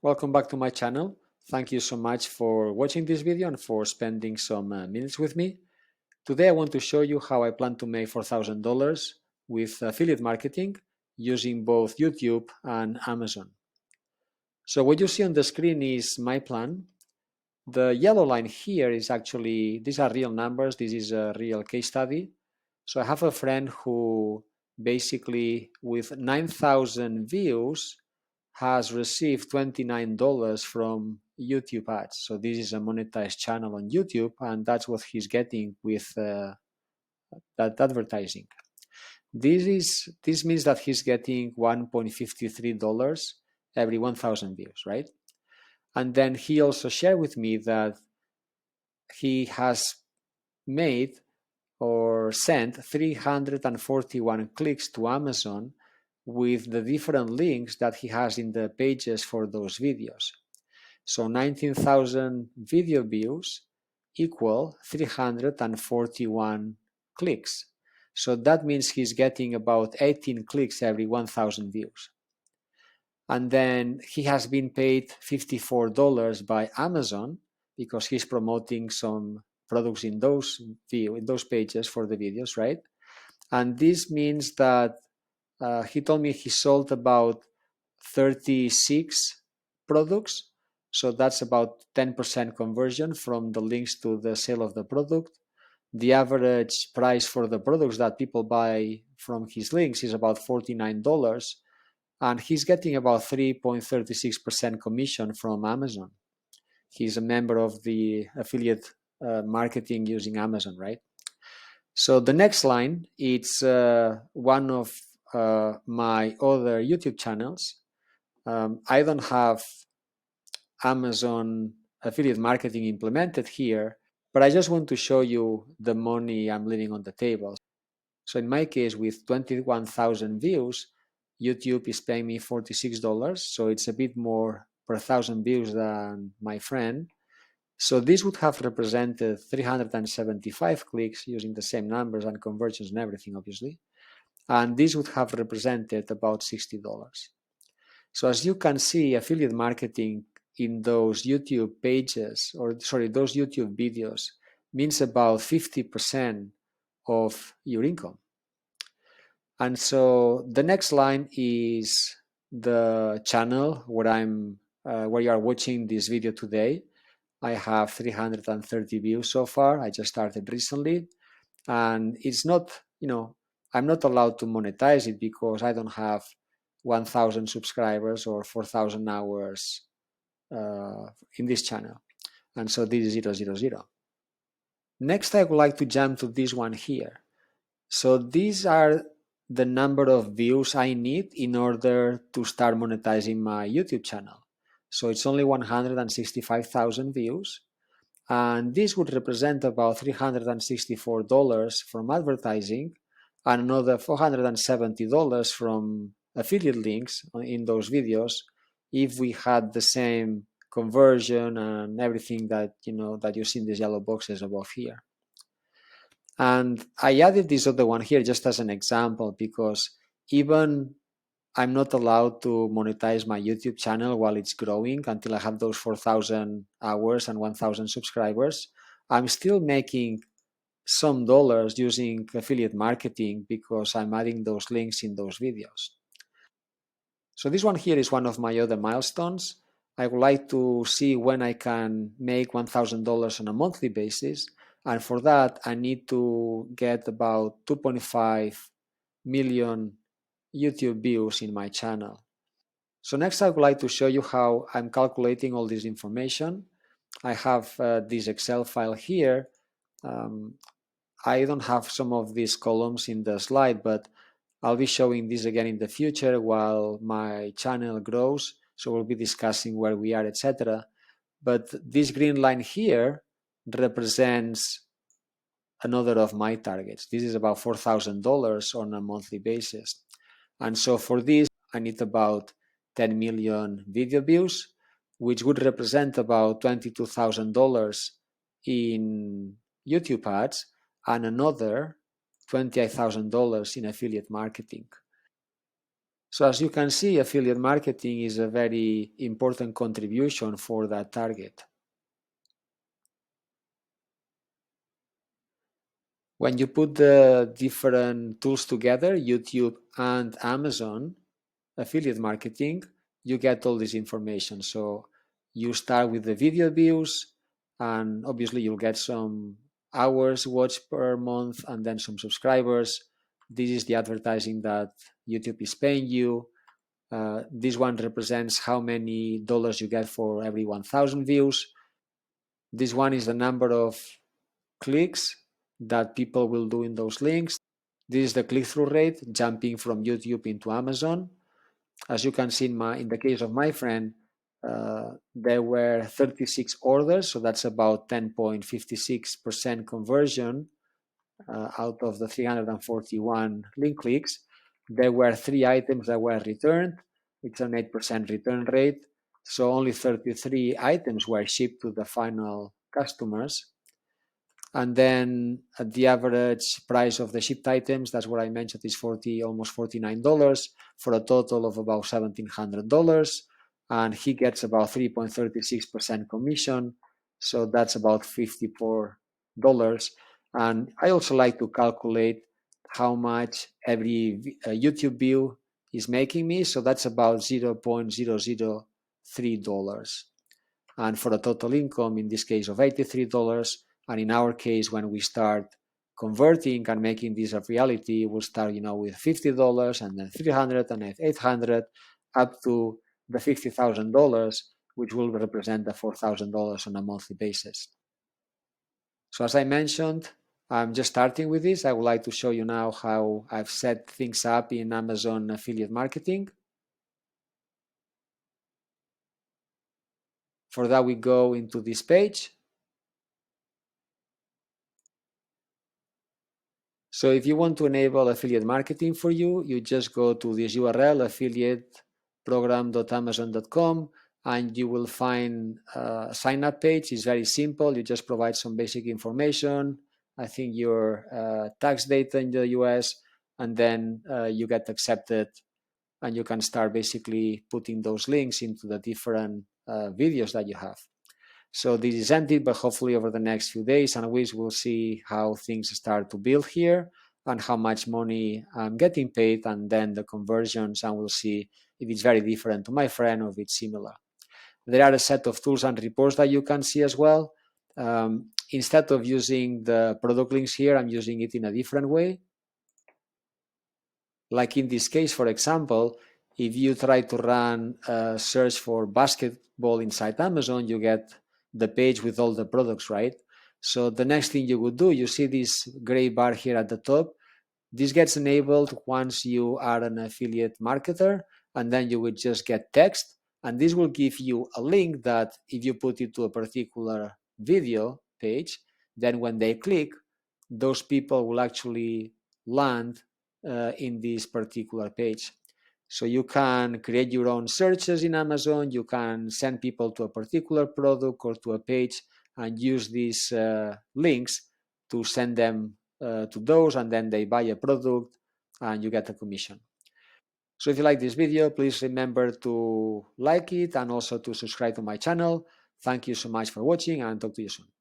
welcome back to my channel. Thank you so much for watching this video and for spending some minutes with me. Today I want to show you how I plan to make $4,000 with affiliate marketing using both YouTube and Amazon. So what you see on the screen is my plan. The yellow line here is actually, these are real numbers, this is a real case study. So I have a friend who basically with 9,000 views has received $29 from YouTube ads. So this is a monetized channel on YouTube, and that's what he's getting with that advertising. This means that he's getting $1.53 every 1,000 views, right? And then he also shared with me that he has made or sent 341 clicks to Amazon with the different links that he has in the pages for those videos. So 19,000 video views equal 341 clicks. So that means he's getting about 18 clicks every 1,000 views. And then he has been paid $54 by Amazon because he's promoting some products in those pages for the videos, right? And this means that he told me he sold about 36 products. So that's about 10% conversion from the links to the sale of the product. The average price for the products that people buy from his links is about $49. And he's getting about 3.36% commission from Amazon. He's a member of the affiliate marketing using Amazon, right? So the next line, it's one of my other YouTube channels. I don't have Amazon affiliate marketing implemented here, but I just want to show you the money I'm leaving on the table. So in my case, with 21,000 views, YouTube is paying me $46, so it's a bit more per 1,000 views than my friend. So this would have represented 375 clicks using the same numbers and conversions and everything, obviously. And this would have represented about $60. So as you can see, affiliate marketing in those YouTube pages, those YouTube videos means about 50% of your income. And so the next line is the channel where you are watching this video today. I have 330 views so far. I just started recently, and it's not, I'm not allowed to monetize it because I don't have 1,000 subscribers or 4,000 hours in this channel. And so this is 000. Next, I would like to jump to this one here. So these are the number of views I need in order to start monetizing my YouTube channel. So it's only 165,000 views. And this would represent about $364 from advertising and another $470 from affiliate links in those videos if we had the same conversion and everything that you see in these yellow boxes above here. And I added this other one here just as an example because even I'm not allowed to monetize my YouTube channel while it's growing until I have those 4,000 hours and 1,000 subscribers. I'm still making some dollars using affiliate marketing because I'm adding those links in those videos. So this one here is one of my other milestones. I would like to see when I can make $1,000 on a monthly basis. And for that, I need to get about 2.5 million YouTube views in my channel. So next I would like to show you how I'm calculating all this information. I have this Excel file here. I don't have some of these columns in the slide, but I'll be showing this again in the future while my channel grows. So we'll be discussing where we are, etc. But this green line here represents another of my targets. This is about $4,000 on a monthly basis. And so for this, I need about 10 million video views, which would represent about $22,000 in YouTube ads and another $28,000 in affiliate marketing. So as you can see, affiliate marketing is a very important contribution for that target. When you put the different tools together, YouTube and Amazon affiliate marketing, you get all this information. So you start with the video views, and obviously you'll get some hours watched per month and then some subscribers. This is the advertising that YouTube is paying you. This one represents how many dollars you get for every 1,000 views. This one is the number of clicks that people will do in those links. This is the click-through rate jumping from YouTube into Amazon. As you can see in the case of my friend, there were 36 orders, so that's about 10.56% conversion out of the 341 link clicks. There were 3 items that were returned, which is an 8% return rate. So only 33 items were shipped to the final customers. And then the average price of the shipped items, that's what I mentioned, is almost $49 for a total of about $1,700. And he gets about 3.36% commission. So that's about $54. And I also like to calculate how much every YouTube view is making me. So that's about $0.003. And for a total income, in this case of $83, and in our case, when we start converting and making this a reality, we'll start, with $50 and then $300 and then $800 up to the $50,000, which will represent the $4,000 on a monthly basis. So as I mentioned, I'm just starting with this. I would like to show you now how I've set things up in Amazon affiliate marketing. For that, we go into this page. So if you want to enable affiliate marketing for you, you just go to this URL, affiliateprogram.amazon.com, and you will find a sign-up page. It's very simple. You just provide some basic information. I think your tax data in the US, and then you get accepted, and you can start basically putting those links into the different videos that you have. So this is ended, but hopefully over the next few days and weeks, we'll see how things start to build here and how much money I'm getting paid, and then the conversions, and we'll see if it's very different to my friend or if it's similar. There are a set of tools and reports that you can see as well. Instead of using the product links here, I'm using it in a different way. Like in this case, for example, if you try to run a search for basketball inside Amazon, you get the page with all the products, right? So the next thing you would do, you see this gray bar here at the top. This gets enabled once you are an affiliate marketer, and then you would just get text, and this will give you a link that if you put it to a particular video page, then when they click, those people will actually land in this particular page. So you can create your own searches in Amazon. You can send people to a particular product or to a page and use these links to send them to those, and then they buy a product and you get a commission. So if you like this video, please remember to like it and also to subscribe to my channel. Thank you so much for watching, and talk to you soon.